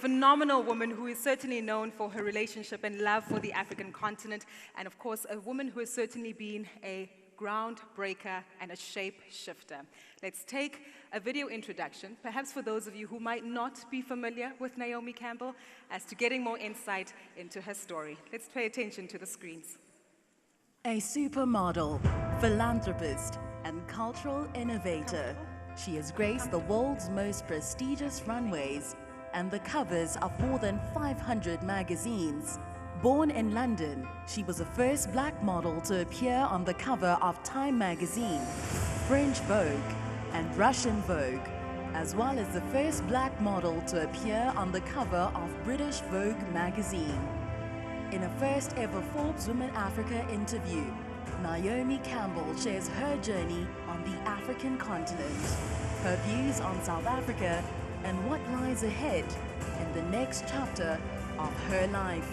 phenomenal woman who is certainly known for her relationship and love for the African continent, and of course, a woman who has certainly been a groundbreaker and a shape shifter. Let's take a video introduction, perhaps for those of you who might not be familiar with Naomi Campbell, as to getting more insight into her story. Let's pay attention to the screens. A supermodel, philanthropist, and cultural innovator, she has graced the world's most prestigious runways and the covers of more than 500 magazines. Born in London, she was the first black model to appear on the cover of Time magazine, French Vogue, and Russian Vogue, as well as the first black model to appear on the cover of British Vogue magazine. In a first ever Forbes Women Africa interview, Naomi Campbell shares her journey on the African continent, her views on South Africa, and what lies ahead in the next chapter of her life.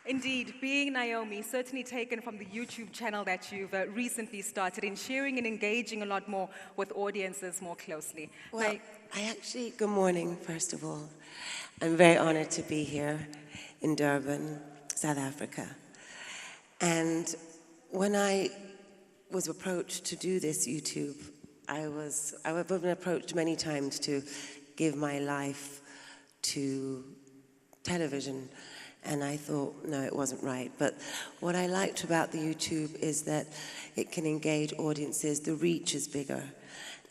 Indeed, being Naomi, certainly taken from the YouTube channel that you've recently started in sharing and engaging a lot more with audiences more closely. Well, good morning, first of all. I'm very honored to be here in Durban, South Africa. And when I was approached to do this YouTube, I've been approached many times to give my life to television. And I thought, no, it wasn't right. But what I liked about the YouTube is that it can engage audiences. The reach is bigger.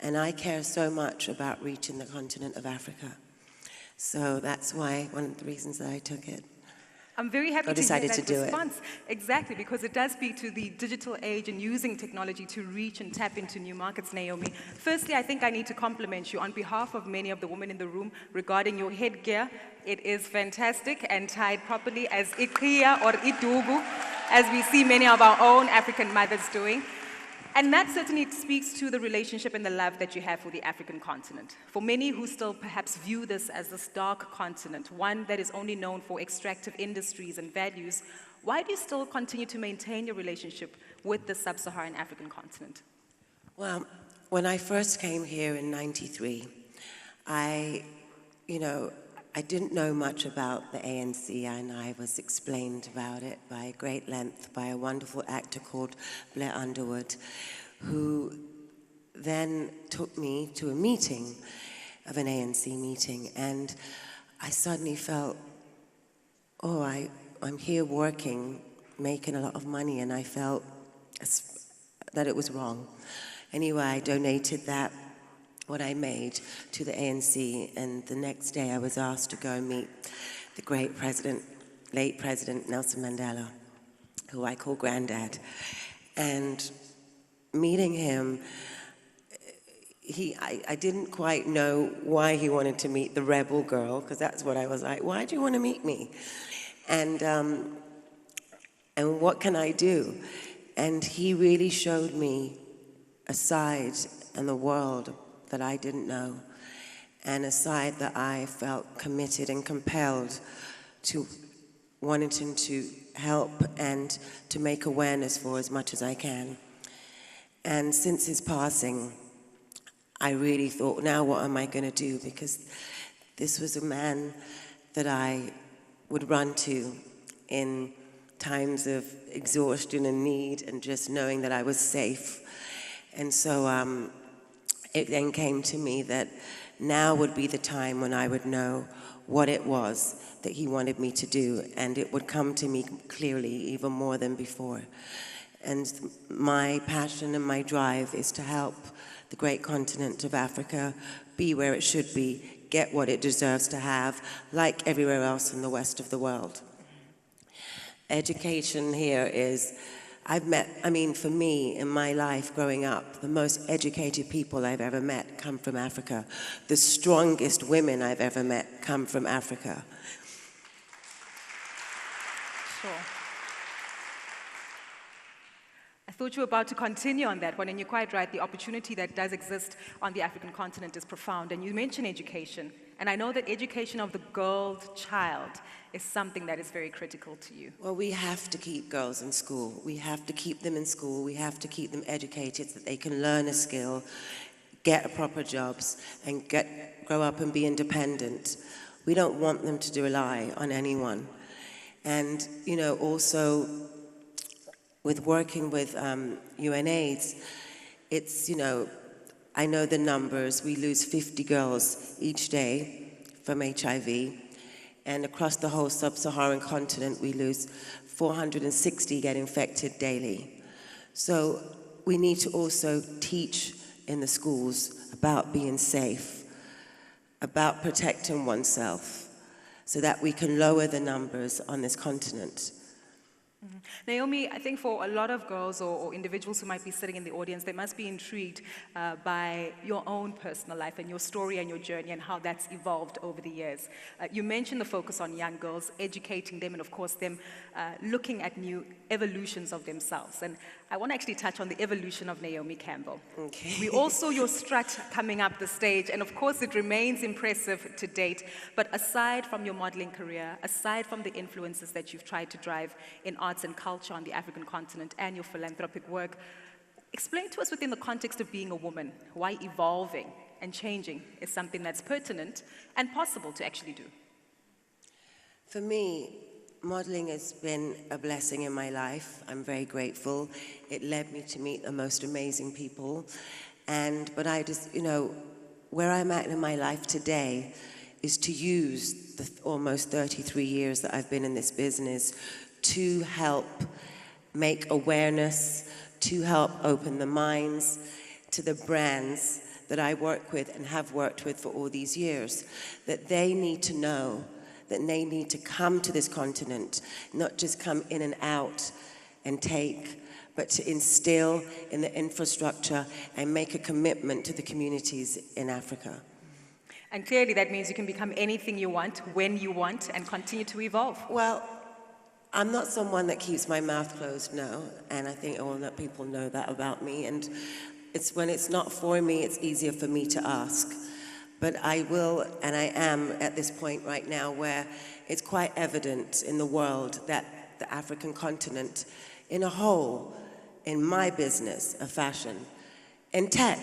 And I care so much about reaching the continent of Africa. So that's why, one of the reasons that I took it. I'm very happy to hear that do response. Exactly, because it does speak to the digital age and using technology to reach and tap into new markets, Naomi. Firstly, I think I need to compliment you on behalf of many of the women in the room regarding your headgear. It is fantastic and tied properly as ikia or idugu, as we see many of our own African mothers doing. And that certainly speaks to the relationship and the love that you have for the African continent. For many who still perhaps view this as this dark continent, one that is only known for extractive industries and values, why do you still continue to maintain your relationship with the sub-Saharan African continent? Well, when I first came here in '93, I didn't know much about the ANC, and I was explained about it by great length by a wonderful actor called Blair Underwood, who then took me to a meeting of an ANC meeting, and I suddenly felt, oh, I'm here working, making a lot of money, and I felt that it was wrong. Anyway, I donated what I made to the ANC, and the next day I was asked to go and meet the great president, late President Nelson Mandela, who I call Granddad. And meeting him, I didn't quite know why he wanted to meet the rebel girl, because that's what I was like, why do you want to meet me? And what can I do? And he really showed me a side in the world that I didn't know, and a side that I felt committed and compelled to wanting to help and to make awareness for as much as I can. And since his passing, I really thought, now what am I going to do? Because this was a man that I would run to in times of exhaustion and need, and just knowing that I was safe. And so it then came to me that now would be the time when I would know what it was that he wanted me to do, and it would come to me clearly even more than before. And my passion and my drive is to help the great continent of Africa be where it should be, get what it deserves to have, like everywhere else in the west of the world. Education here is, for me, in my life growing up, the most educated people I've ever met come from Africa. The strongest women I've ever met come from Africa. Sure. I thought you were about to continue on that one, and you're quite right. The opportunity that does exist on the African continent is profound. And you mentioned education. And I know that education of the girl child is something that is very critical to you. Well, we have to keep girls in school. We have to keep them in school. We have to keep them educated so that they can learn a skill, get proper jobs, and grow up and be independent. We don't want them to rely on anyone. And, you know, also with working with UNAIDS, it's, you know, I know the numbers. We lose 50 girls each day from HIV. And across the whole sub-Saharan continent, we lose 460 get infected daily. So we need to also teach in the schools about being safe, about protecting oneself, so that we can lower the numbers on this continent. Mm-hmm. Naomi, I think for a lot of girls or individuals who might be sitting in the audience, they must be intrigued by your own personal life and your story and your journey and how that's evolved over the years. You mentioned the focus on young girls, educating them, and of course them looking at new evolutions of themselves. And I want to actually touch on the evolution of Naomi Campbell. Okay. We all saw your strut coming up the stage, and of course it remains impressive to date. But aside from your modeling career, aside from the influences that you've tried to drive in arts and culture on the African continent and your philanthropic work, explain to us within the context of being a woman, why evolving and changing is something that's pertinent and possible to actually do. For me, modeling has been a blessing in my life. I'm very grateful. It led me to meet the most amazing people. But I just, you know, where I'm at in my life today is to use the almost 33 years that I've been in this business to help make awareness, to help open the minds to the brands that I work with and have worked with for all these years, that they need to know that they need to come to this continent, not just come in and out and take, but to instill in the infrastructure and make a commitment to the communities in Africa. And clearly that means you can become anything you want, when you want, and continue to evolve. Well, I'm not someone that keeps my mouth closed, no, and I think all that people know that about me, and it's when it's not for me, it's easier for me to ask. But I will, and I am at this point right now where it's quite evident in the world that the African continent, in a whole, in my business of fashion, in tech,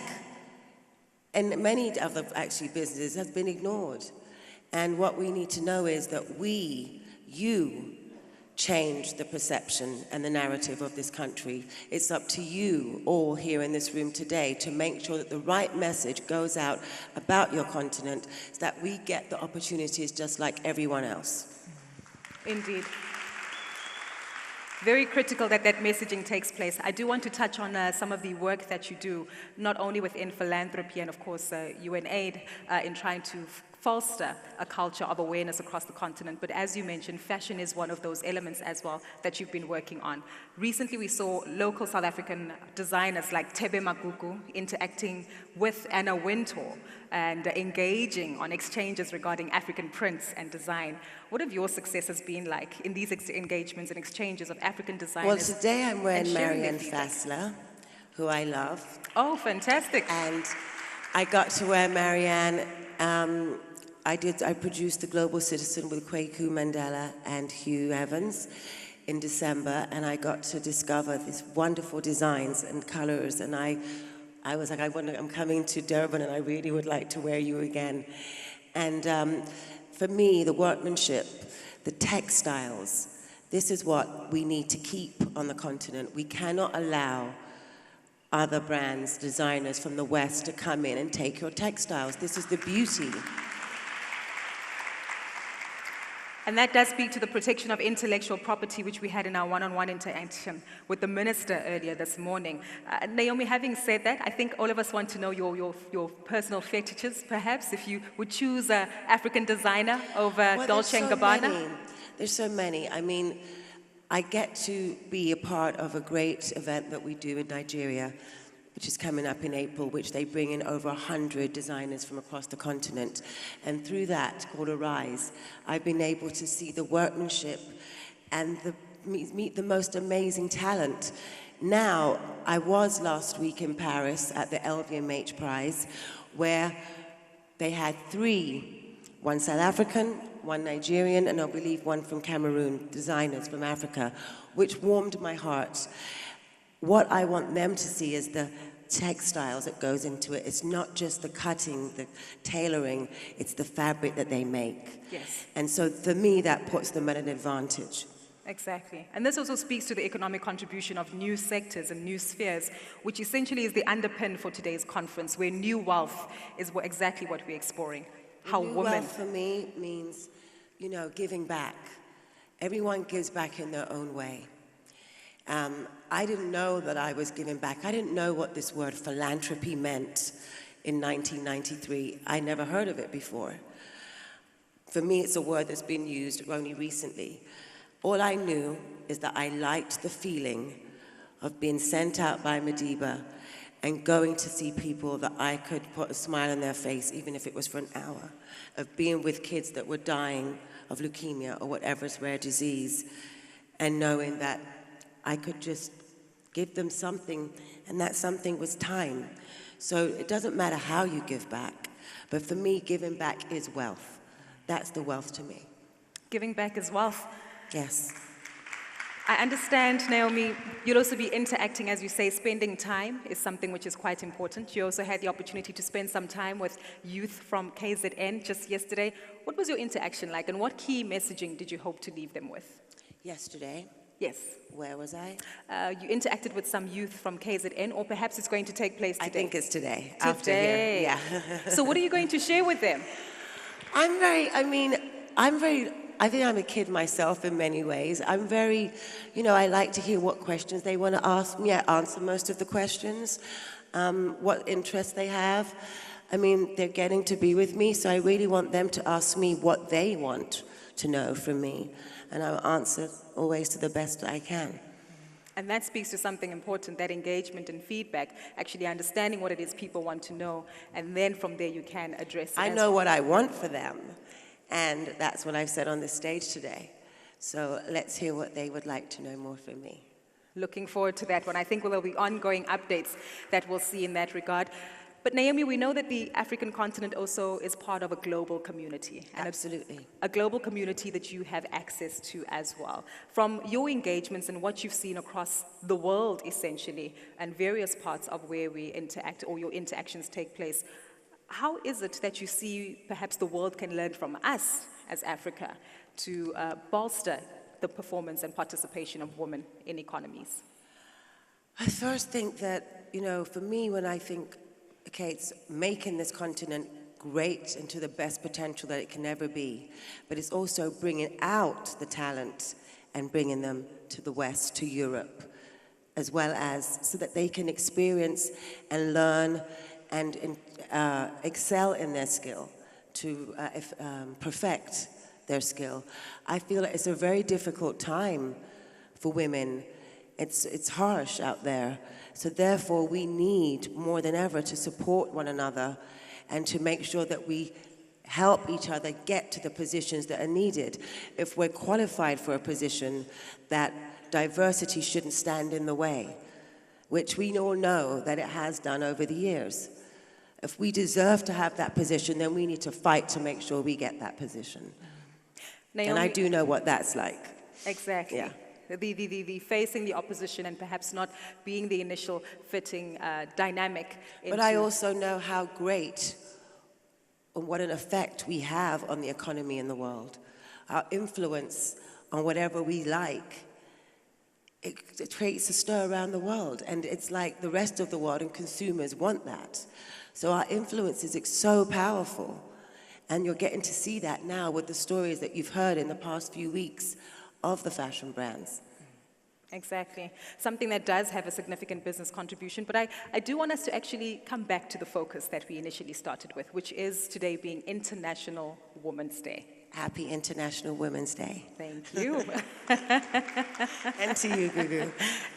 and many other actually businesses have been ignored. And what we need to know is that you, change the perception and the narrative of this country. It's up to you all here in this room today to make sure that the right message goes out about your continent so that we get the opportunities just like everyone else. Indeed. Very critical that that messaging takes place. I do want to touch on some of the work that you do, not only within philanthropy and of course UNAID in trying to foster a culture of awareness across the continent, but as you mentioned, fashion is one of those elements as well that you've been working on. Recently we saw local South African designers like Tebe Magugu interacting with Anna Wintour and engaging on exchanges regarding African prints and design. What have your successes been like in these engagements and exchanges of African designers? Well, today I'm wearing Marianne Fassler, who I love. Oh, fantastic. And I got to wear Marianne. I produced The Global Citizen with Kwaku Mandela and Hugh Evans in December, and I got to discover these wonderful designs and colors, and I was like, I'm coming to Durban and I really would like to wear you again. And for me, the workmanship, the textiles, this is what we need to keep on the continent. We cannot allow other brands, designers from the West to come in and take your textiles. This is the beauty. And that does speak to the protection of intellectual property, which we had in our one-on-one interaction with the minister earlier this morning. Naomi, having said that, I think all of us want to know your personal fetishes, perhaps, if you would choose an African designer over Dolce & Gabbana. There's so many. I mean, I get to be a part of a great event that we do in Nigeria, which is coming up in April, which they bring in over 100 designers from across the continent. And through that, called Arise, I've been able to see the workmanship and meet the most amazing talent. Now, I was last week in Paris at the LVMH Prize, where they had 3 one South African, one Nigerian, and I believe one from Cameroon, designers from Africa, which warmed my heart. What I want them to see is the textiles that goes into it. It's not just the cutting, the tailoring, it's the fabric that they make. Yes. And so for me, that puts them at an advantage. Exactly. And this also speaks to the economic contribution of new sectors and new spheres, which essentially is the underpin for today's conference, where new wealth is exactly what we're exploring. How new women... wealth for me means, you know, giving back. Everyone gives back in their own way. I didn't know that I was giving back. I didn't know what this word philanthropy meant in 1993. I never heard of it before. For me, it's a word that's been used only recently. All I knew is that I liked the feeling of being sent out by Madiba and going to see people that I could put a smile on their face, even if it was for an hour, of being with kids that were dying of leukemia or whatever's rare disease, and knowing that I could just give them something, and that something was time. So it doesn't matter how you give back, but for me, giving back is wealth. That's the wealth to me. Giving back is wealth. Yes. I understand, Naomi, you'll also be interacting, as you say, spending time is something which is quite important. You also had the opportunity to spend some time with youth from KZN just yesterday. What was your interaction like, and what key messaging did you hope to leave them with? Yesterday? Yes. Where was I? You interacted with some youth from KZN, or perhaps it's going to take place today? I think it's today. Today. After here. Yeah. So what are you going to share with them? I think I'm a kid myself in many ways. I'm very, I like to hear what questions they want to ask me. I answer most of the questions, what interests they have. They're getting to be with me, so I really want them to ask me what they want to know from me. And I'll answer always to the best I can. And that speaks to something important, that engagement and feedback, actually understanding what it is people want to know, and then from there you can address it. I know what I want for them, and that's what I've said on this stage today. So let's hear what they would like to know more from me. Looking forward to that one. I think there'll be ongoing updates that we'll see in that regard. But Naomi, we know that the African continent also is part of a global community. And absolutely. A global community that you have access to as well. From your engagements and what you've seen across the world, essentially, and various parts of where we interact or your interactions take place, how is it that you see perhaps the world can learn from us as Africa to bolster the performance and participation of women in economies? I first think that, for me, when I think, okay, it's making this continent great and to the best potential that it can ever be, but it's also bringing out the talent and bringing them to the West, to Europe, as well as so that they can experience and learn and excel in their skill, to perfect their skill. I feel that it's a very difficult time for women. It's harsh out there. So therefore, we need more than ever to support one another and to make sure that we help each other get to the positions that are needed. If we're qualified for a position, that diversity shouldn't stand in the way, which we all know that it has done over the years. If we deserve to have that position, then we need to fight to make sure we get that position. Naomi, and I do know what that's like. Exactly. Yeah. The facing the opposition and perhaps not being the initial fitting dynamic. But I also know how great and what an effect we have on the economy in the world. Our influence on whatever we like, it creates a stir around the world. And it's like the rest of the world and consumers want that. So our influence is so powerful. And you're getting to see that now with the stories that you've heard in the past few weeks of the fashion brands. Exactly. Something that does have a significant business contribution, but I do want us to actually come back to the focus that we initially started with, which is today being International Women's Day. Happy International Women's Day. Thank you. And to you, Gugu.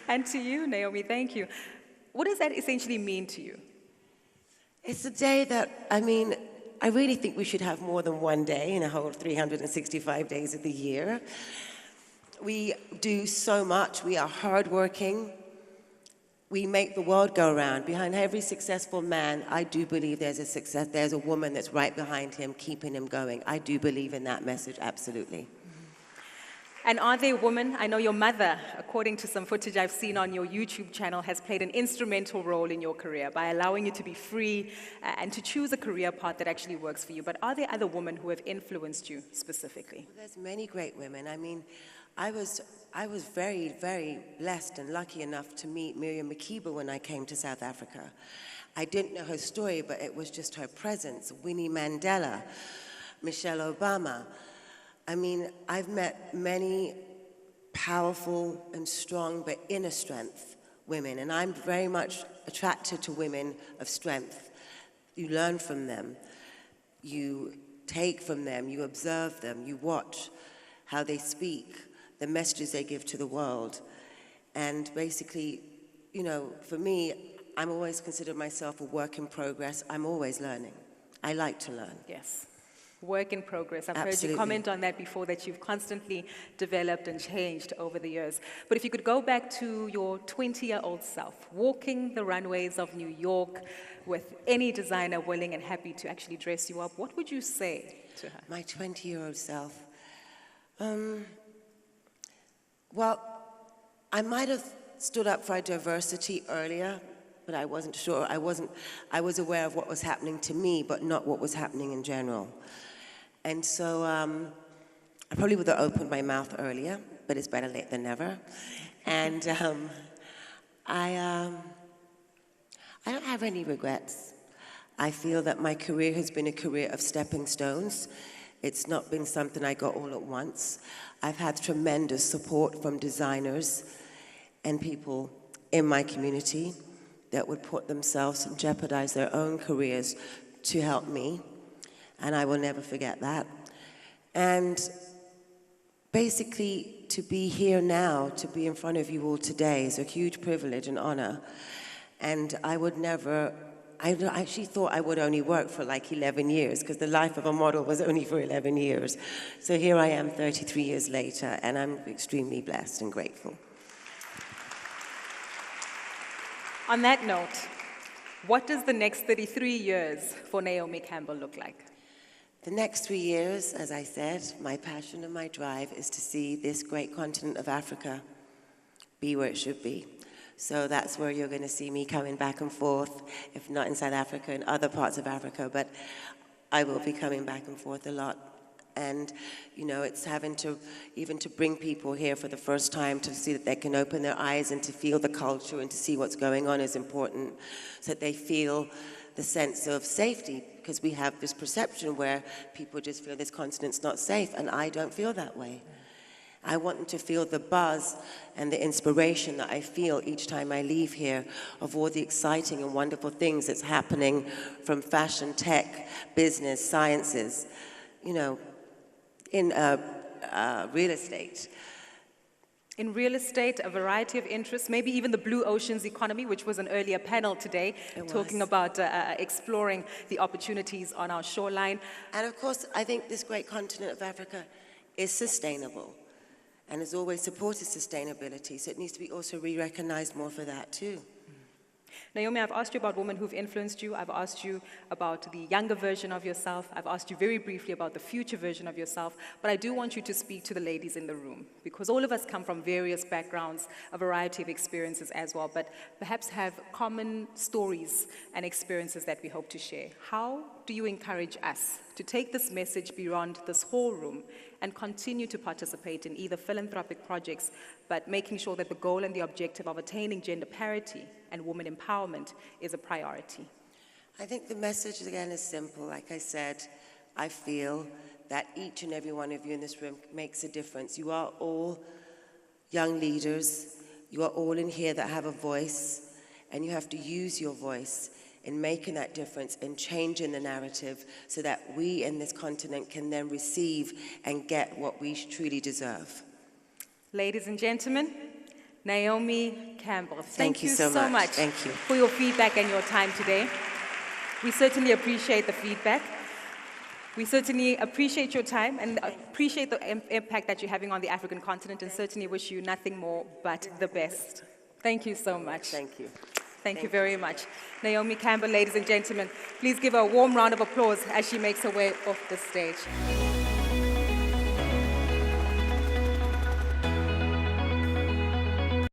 And to you, Naomi, thank you. What does that essentially mean to you? It's a day that, I really think we should have more than one day in a whole 365 days of the year. We do so much. We are hardworking. we make the world go round. Behind every successful man, I do believe there's a woman that's right behind him, keeping him going. I do believe in that message, absolutely. And are there women? I know your mother, according to some footage I've seen on your YouTube channel, has played an instrumental role in your career by allowing you to be free and to choose a career path that actually works for you. But are there other women who have influenced you specifically? Well, there's many great women. I mean, I was very, very blessed and lucky enough to meet Miriam Makeba when I came to South Africa. I didn't know her story, but it was just her presence. Winnie Mandela, Michelle Obama. I mean, I've met many powerful and strong but inner strength women, and I'm very much attracted to women of strength. You learn from them, you take from them, you observe them, you watch how they speak, the messages they give to the world. And basically, you know, for me, I'm always considered myself a work in progress. I'm always learning. I like to learn. Yes. Work in progress. I've Absolutely. heard you comment on that before, that you've constantly developed and changed over the years. But if you could go back to your 20-year-old self, walking the runways of New York with any designer willing and happy to actually dress you up, what would you say to her? My 20-year-old self. Well, I might have stood up for diversity earlier, but I wasn't sure. I was aware of what was happening to me, but not what was happening in general. And so I probably would have opened my mouth earlier, but it's better late than never. And I don't have any regrets. I feel that my career has been a career of stepping stones. It's not been something I got all at once. I've had tremendous support from designers and people in my community that would put themselves and jeopardize their own careers to help me, and I will never forget that. And basically, to be here now, to be in front of you all today is a huge privilege and honor, and I actually thought I would only work for like 11 years, because the life of a model was only for 11 years. So here I am 33 years later, and I'm extremely blessed and grateful. On that note, what does the next 33 years for Naomi Campbell look like? The next 3 years, as I said, my passion and my drive is to see this great continent of Africa be where it should be. So that's where you're going to see me coming back and forth, if not in South Africa, in other parts of Africa, but I will be coming back and forth a lot. And, you know, it's having to, even to bring people here for the first time to see that they can open their eyes and to feel the culture and to see what's going on is important, so that they feel the sense of safety, because we have this perception where people just feel this continent's not safe, and I don't feel that way. I want them to feel the buzz and the inspiration that I feel each time I leave here of all the exciting and wonderful things that's happening from fashion, tech, business, sciences, you know, in real estate. In real estate, a variety of interests, maybe even the blue oceans economy, which was an earlier panel today, talking about exploring the opportunities on our shoreline. And of course, I think this great continent of Africa is sustainable and has always supported sustainability, so it needs to be also re-recognized more for that too. Naomi, I've asked you about women who've influenced you. I've asked you about the younger version of yourself. I've asked you very briefly about the future version of yourself. But I do want you to speak to the ladies in the room, because all of us come from various backgrounds, a variety of experiences as well, but perhaps have common stories and experiences that we hope to share. How do you encourage us to take this message beyond this whole room and continue to participate in either philanthropic projects, but making sure that the goal and the objective of attaining gender parity and women empowerment is a priority? I think the message, again, is simple. Like I said, I feel that each and every one of you in this room makes a difference. You are all young leaders. You are all in here that have a voice, and you have to use your voice in making that difference and changing the narrative so that we in this continent can then receive and get what we truly deserve. Ladies and gentlemen, Naomi Campbell, thank you so much. Thank you for your feedback and your time today. We certainly appreciate the feedback. We certainly appreciate your time and appreciate the impact that you're having on the African continent, and certainly wish you nothing more but the best. Thank you so much. Thank you. Thank you very much. Naomi Campbell, ladies and gentlemen, please give her a warm round of applause as she makes her way off the stage.